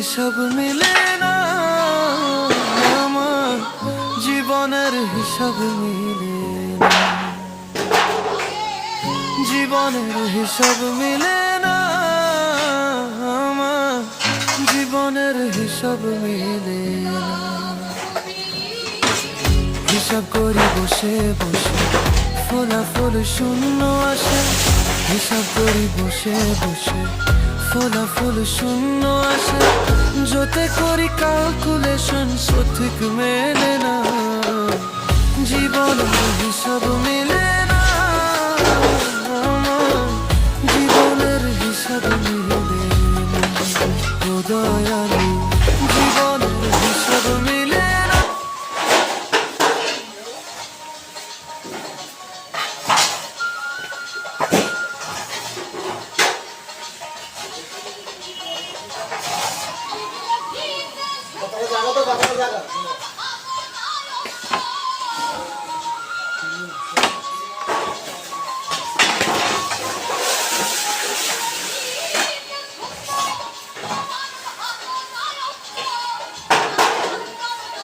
হিসাব মিলে না, আমার জীবনের হিসাব মিলে না, জীবনের হিসাব মিলে না, আমার জীবনের হিসাব মিলে না। হিসাব করি বসে বসে, ফলাফল শূন্য আসে। হিসাব করি বসে বসে, ফলাফল শূন্য আসে। যতে করি ক্যালকুলেশন সঠিক মেলে না, জীবনের হিসাব মিলে না, আমার জীবনের হিসাব মিলে না। ও দয়ালু, জীবনের হিসাব মিলে না। জায়গা তো জায়গা